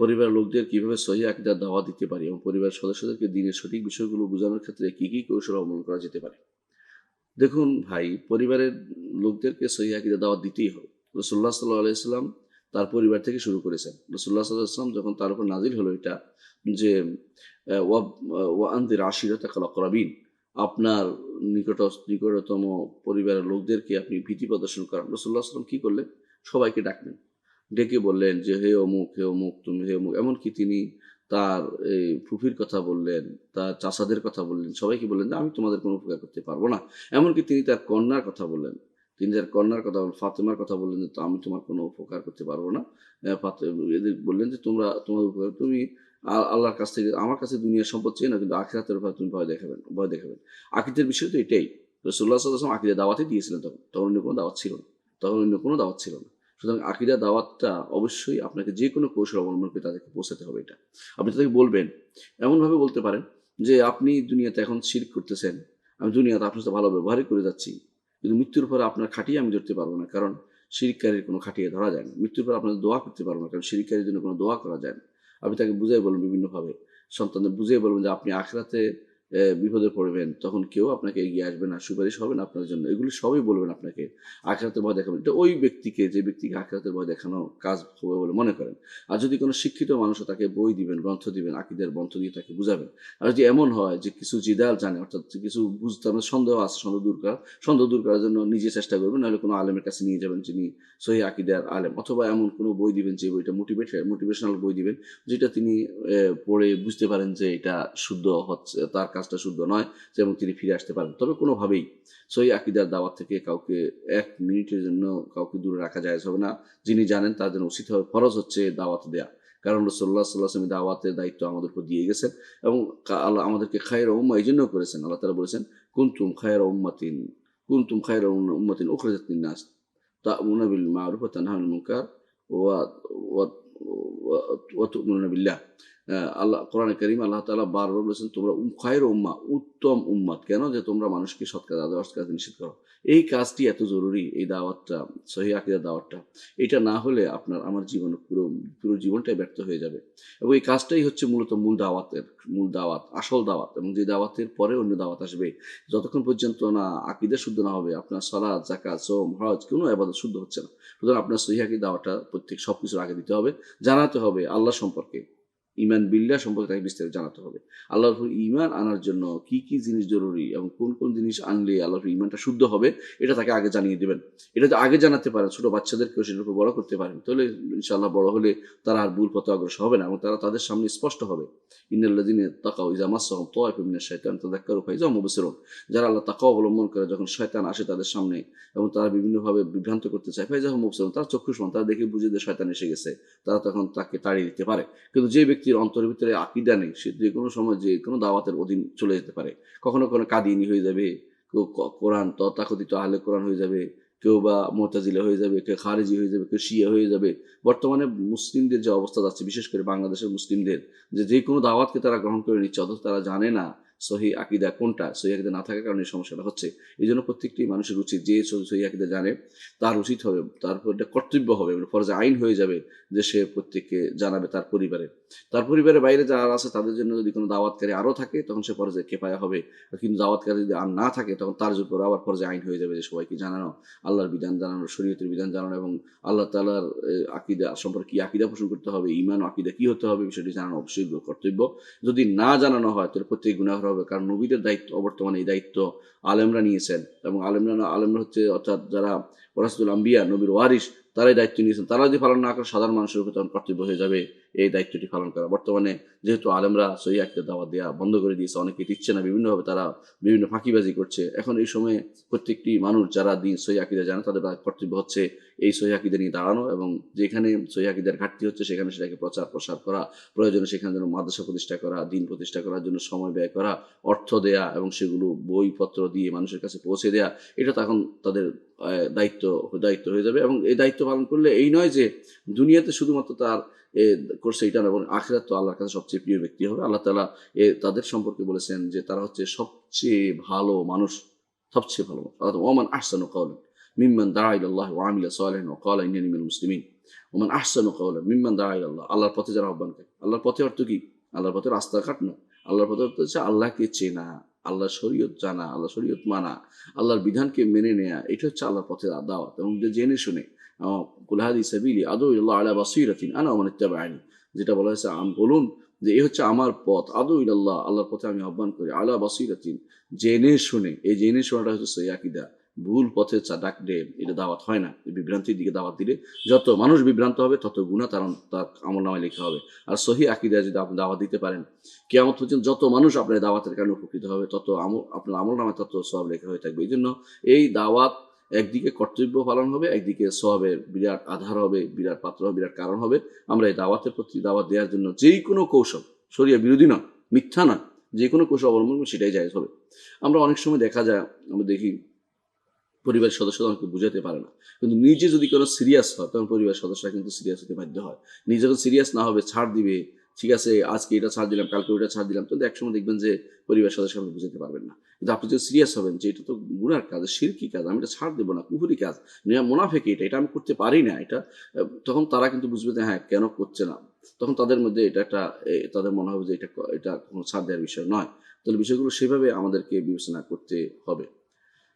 পরিবারের লোকদের কিভাবে সহিহ আকীদার দাওয়াত দিতে পারি এবং পরিবারের সদস্যদেরকে দ্বীনের সঠিক বিষয়গুলো বোঝানোর ক্ষেত্রে কি কি কৌশল অবলম্বন করা যেতে পারে। দেখুন ভাই, পরিবারের লোকদেরকে সহিহ আকীদার দাওয়াত দিতেই হবে। রাসূলুল্লাহ সাল্লাল্লাহু আলাইহি ওয়াসাল্লাম তার পরিবার থেকে শুরু করেছেন। রাসূলুল্লাহ সাল্লাল্লাহু আলাইহি ওয়াসাল্লাম যখন তার উপর নাজিল হলো এটা যে ওয়া ওয়া আনদির আশিরাতাকাল আকরাবিন, আপনার নিকটতম পরিবারের লোকদেরকে আপনি ভীতি প্রদর্শন করান। রাসূলুল্লাহ সাল্লাল্লাহু আলাইহি ওয়াসাল্লাম কি করলেন? সবাইকে ডাকলেন। ডেকে বললেন যে, হে অমুক, হে অমুক, তুমি হে অমুক। এমনকি তিনি তার এই ফুফির কথা বললেন, তার চাচাদের কথা বললেন। সবাইকে বললেন যে, আমি তোমাদের কোনো উপকার করতে পারব না। এমনকি তিনি তার কন্যার কথা বললেন। তিনি তার কন্যার কথা ফাতেমার কথা বললেন যে, আমি তোমার কোনো উপকার করতে পারব না। এদের বললেন যে, তোমার উপকার তুমি আল্লাহর কাছ থেকে আমার কাছে দুনিয়ার সম্পদ চেয়ে না, কিন্তু আখিরাতের ব্যাপারে তুমি ভয় দেখাবেন। আকীদার বিষয় তো এটাই। রাসূলুল্লাহ সাল্লাল্লাহু আলাইহি ওয়াসাল্লাম আকীদার দাওয়াতই দিয়েছিলেন তখন। তখন অন্য কোনো দাওয়াত ছিল না। সুতরাং আকীদার দাওয়াতটা অবশ্যই আপনাকে যেকোনো কৌশল অবলম্বন করে তাদেরকে পৌঁছাতে হবে এটা। আপনি তাদেরকে বলবেন, এমনভাবে বলতে পারেন যে, আপনি দুনিয়াতে এখন শিরক করতেছেন। আমি দুনিয়াতে আপনার সাথে ভালো ব্যবহারই করে যাচ্ছি। কিন্তু মৃত্যুর পরে আপনার খাটিয়ে আমি ধরতে পারব না। কারণ শিরককারীর কোনো খাটিয়ে ধরা যায় না। মৃত্যুর পর আপনাদের দোয়া করতে পারব না। কারণ শিরককারীর জন্য কোনো দোয়া করা যায় না। আপনি তাকে বুঝাই বলবেন বিভিন্নভাবে। সন্তানদের বুঝিয়ে বলবেন যে, আপনি আখিরাতে বিপদে পড়বেন। তখন কেউ আপনাকে এগিয়ে আসবে না, সুপারিশ হবে না আপনার জন্য। এগুলো সবই বলবেন আপনাকে। আখিরাতের ভয় দেখাবেন। এটা ওই ব্যক্তিকে, যে ব্যক্তিকে আখিরাতের ভয় দেখানো কাজ হবে বলে মনে করেন। আর যদি কোনো শিক্ষিত মানুষও তাকে বই দিবেন, গ্রন্থ দিবেন, আকীদার গ্রন্থ দিয়ে তাকে বুঝাবেন। আর যদি এমন হয় যে কিছু জিদাল জানে, অর্থাৎ কিছু বুঝতে আপনার সন্দেহ আছে, সন্দেহ দূর করার জন্য নিজে চেষ্টা করবেন, নাহলে কোনো আলেমের কাছে নিয়ে যাবেন যিনি সহিহ আকীদার আলেম, অথবা এমন কোনো বই দিবেন যে বইটা মোটিভেশনাল বই দিবেন, যেটা তিনি পড়ে বুঝতে পারেন যে এটা শুদ্ধ হচ্ছে, তার কাজটা শুদ্ধ নয়, এবং তিনি ফিরে আসতে পারেন। তবে কোনোভাবেই সহিহ আকীদার দাওয়াত থেকে কাউকে ১ মিনিটের জন্য কাউকে দূরে রাখা জায়েজ হবে না। যিনি জানেন তার জন্য উচিত হবে, ফরজ হচ্ছে দাওয়াত দেয়া। কারণ রাসূলুল্লাহ সাল্লাল্লাহু আলাইহি ওয়াসাল্লাম দাওয়াতের দায়িত্ব আমাদের উপর দিয়ে গেছেন, এবং আল্লাহ আমাদেরকে খায়রা উম্মাহ এইজন্য করেছেন। আল্লাহ তাআলা বলেছেন, কুনতুম খায়রা উম্মাতিন উখরিজাত লিন-নাস তা'মুরুনা বিল মা'রুফ ওয়া তানহাউনা আনিল মুনকার ওয়া ওয়া ওয়া তু'মিনুনা বিল্লাহ। আল্লাহ কোরআনে কারীমে আল্লাহ তাআলা বারবার বলেছেন, তোমরা খায়রু উম্মাহ, উত্তম উম্মাত। কেন? যে তোমরা মানুষকে সৎ কাজ, অসৎ কাজ নিষেধ করো। এই কাজটি এত জরুরি, এই দাওয়াতটা, সহিহ আকীদার দাওয়াতটা। এটা না হলে আমার জীবন পুরো জীবনটাই ব্যর্থ হয়ে যাবে। এবং এই কাজটাই হচ্ছে মূলত মূল দাওয়াত, আসল দাওয়াত, এবং যে দাওয়াতের পরে অন্য দাওয়াত আসবে। যতক্ষণ পর্যন্ত না আকীদা শুদ্ধ না হবে, আপনার সালাত, যাকাত, সওম, হজ কোনো ইবাদত শুদ্ধ হচ্ছে না। সুতরাং আপনার সহিহ আকীদার দাওয়াতটা সবকিছুর আগে দিতে হবে। জানাতে হবে আল্লাহ সম্পর্কে, ঈমান বিল্লাহ সম্পর্কে তাকে বিস্তারিত জানাতে হবে। আল্লাহর উপর ঈমান আনার জন্য কি কি জিনিস জরুরি এবং কোন জিনিস আনলে আল্লাহর উপর ঈমানটা শুদ্ধ হবে, এটা তাকে আগে জানিয়ে দিবেন। এটা যদি আগে জানাতে পারেন, ছোট বাচ্চাদেরকেও সেটার উপর বড় করতে পারেন, তাহলে ইনশাআল্লাহ বড় হলে তারা আর ভুল পথে অগ্রসর হবে না, এবং তারা তাদের সামনে স্পষ্ট হবে। ইন্নাল্লাযীনা তাকাউ ইযা মাসসাহুম তায়িফুম মিনাশ শাইতানি তাযাক্কারু ফাইযা হুম মুবসিরুন। যারা আল্লাহ তাকওয়া অবলম্বন করে, যখন শয়তান আসে তাদের সামনে এবং তারা বিভিন্নভাবে বিভ্রান্ত করতে চায়, ফাইযা হুম মুবসিরুন, তারা চক্ষুষ্মান, তারা দেখে বুঝে যে শয়তান এসে গেছে, তারা তখন তাকে তাড়িয়ে দিতে পারে। কিন্তু যে ব্যক্তির অন্তরের ভিতরে আকীদা নেই, সে যেকোনো সময় যেকোনো দাওয়াতের অধীন চলে যেতে পারে। কখনো কাদিয়ানী হয়ে যাবে, কেউ কোরআন তথাকথিত আহলে কোরআন হয়ে যাবে, কেউ বা মুতাজিলা হয়ে যাবে, কেউ খারিজি হয়ে যাবে, কেউ শিয়া হয়ে যাবে। বর্তমানে মুসলিমদের যে অবস্থা যাচ্ছে, বিশেষ করে বাংলাদেশের মুসলিমদের, যেকোনো দাওয়াতকে তারা গ্রহণ করে নিচ্ছে, অথচ তারা জানে না সহিহ আকীদা কোনটা। সহিহ আকীদা না থাকার কারণে এই সমস্যাটা হচ্ছে। এইজন্য প্রত্যেকটি মানুষের উচিত, যে সহিহ আকীদা জানে তার উচিত হবে, তার উপর একটা কর্তব্য হবে, ফরজে আইন হয়ে যাবে যে সে প্রত্যেককে জানাবে তার পরিবারের বাইরে যারা আছে তাদের জন্য যদি কোনো দাওয়াতকারী আরও থাকে, তখন সে ফরজে কিফায়া হবে। কিন্তু দাওয়াতকারী যদি আর না থাকে, তখন তার উপর আবার ফরজে আইন হয়ে যাবে যে সবাইকে জানানো, আল্লাহর বিধান জানানো, শরীয়তের বিধান জানানো, এবং আল্লাহ তাআলার আকীদা সম্পর্কে কি আকীদা পোষণ করতে হবে, ঈমান ও আকীদা কি হতে হবে, বিষয়টি জানানো অবশ্যই কর্তব্য। যদি না জানানো হয়, তাহলে প্রত্যেক গুনাহগার হবে। কারণ নবীদের দায়িত্ব, বর্তমানে এই দায়িত্ব আলেমরা নিয়েছেন, এবং আলেমরা হচ্ছে, অর্থাৎ যারা ওয়ারাসাতুল আম্বিয়া, নবীর ওয়ারিস, তারাই দায়িত্ব নিয়েছেন। তারা যদি পালন না করে, সাধারণ মানুষের উপর তখন কর্তব্য হয়ে যাবে এই দায়িত্বটি পালন করা। বর্তমানে যেহেতু আলেমরা সহিহ আকীদার দাওয়াত দেওয়া বন্ধ করে দিয়েছে, অনেকে দিচ্ছে না, বিভিন্নভাবে তারা বিভিন্ন ফাঁকিবাজি করছে। এখন এই সময়ে প্রত্যেকটি মানুষ যারা সহিহ আকীদা জানে, তাদের কর্তব্য হচ্ছে এই সহিহ আকীদা নিয়ে দাঁড়ানো, এবং যেখানে সহিহ আকীদার ঘাটতি হচ্ছে সেখানে সেটাকে প্রসার করা, প্রয়োজনে সেখানে যেন মাদ্রাসা প্রতিষ্ঠা করা, দিন প্রতিষ্ঠা করার জন্য সময় ব্যয় করা, অর্থ দেয়া, এবং সেগুলো বইপত্র দিয়ে মানুষের কাছে পৌঁছে দেয়া। এটা তখন তাদের দায়িত্ব হয়ে যাবে। এবং এই দায়িত্ব পালন করলে এই নয় যে দুনিয়াতে শুধুমাত্র তার করছে এটা না, এবং আখিরাত তো আল্লাহর কাছে সবচেয়ে প্রিয় ব্যক্তি হবে। আল্লাহ তাআলা তাদের সম্পর্কে বলেছেন যে তারা হচ্ছে সবচেয়ে ভালো মানুষ। ওয়ামান আহসানু কাওলান মিম্মান দাআ ইলাল্লাহি ওয়া আমিলা সালিহান ওয়া ক্বালা ইন্নানী মিনাল মুসলিমিন। ওমান আহসানু কাওলান মিম্মান দাআ ইলাল্লাহ, আল্লাহর পথে যারা আহ্বান করে। আল্লাহর পথে অর্থ কি? আল্লাহর পথে রাস্তাঘাট না, আল্লাহর পথে অর্থ হচ্ছে আল্লাহকে চেনা, আল্লাহর শরীয়ত জানা, আল্লাহর শরীয়ত মানা, আল্লাহর বিধানকে মেনে নেয়া, এটা হচ্ছে আল্লাহর পথের দাওয়াত। এবং এটা জেনে শুনে কুল হাযিহি সাবিলি আদউ ইলাল্লাহ আলা বাসীরাতিন আনা ওয়া মান ইত্তাবা'আনি, যেটা বলা হয়েছে বলুন যে এই হচ্ছে আমার পথ, আদউ ইলাল্লাহ, আল্লাহর পথে আমি আহ্বান করি, আলা বাসীরাতিন, জেনে শুনে। এই জেনে শোনাটা হচ্ছে সহিহ আকীদা। ভুল পথে ডাকলে এটা দাওয়াত হয় না। বিভ্রান্তির দিকে দাওয়াত দিলে যত মানুষ বিভ্রান্ত হবে তত গুনাহ তার আমলনামায় লেখা হবে। আর সহিহ আকীদায় যদি আপনি দাওয়াত দিতে পারেন, কিয়ামত পর্যন্ত যত মানুষ আপনার দাওয়াতের কারণে উপকৃত হবে তত আপনার আমলনামায় তত সওয়াব লেখা হয়ে থাকবে। এইজন্য এই দাওয়াত একদিকে কর্তব্য পালন হবে, একদিকে সওয়াবের বিরাট আধার হবে, বিরাট পাত্র হবে, বিরাট কারণ হবে। আমরা এই দাওয়াতের প্রতি দাওয়াত দেওয়ার জন্য যেই কোনো কৌশল, শরিয়া বিরোধী নয়, মিথ্যা নয়, যে কোনো কৌশল অবলম্বন করবো সেটাই জায়েজ হবে। আমরা অনেক সময় দেখা যায়, আমরা দেখি পরিবারের সদস্যরা অনেকে বুঝাতে পারে না, কিন্তু নিজে যদি কোনো সিরিয়াস হয় তখন পরিবারের সদস্যরা কিন্তু সিরিয়াস হতে বাধ্য হয়। নিজে যখন সিরিয়াস না হবে, ছাড় দিবে, ঠিক আছে আজকে এটা ছাড় দিলাম, কালকে ওইটা ছাড় দিলাম, কিন্তু একসময় দেখবেন যে পরিবারের সদস্যরা আপনি বুঝাতে পারবেন না। কিন্তু আপনি যদি সিরিয়াস হবেন যে এটা তো গুনার কাজ, শিরকি কাজ, আমি এটা ছাড় দেবো না, কুফরি কাজ, মুনাফিকি, এটা আমি করতে পারি না, এটা তখন তারা কিন্তু বুঝবে যে হ্যাঁ কেন করছে না। তখন তাদের মধ্যে এটা একটা তাদের মনে হবে যে এটা কোনো ছাড় দেওয়ার বিষয় নয়। তাহলে বিষয়গুলো সেভাবে আমাদেরকে বিবেচনা করতে হবে।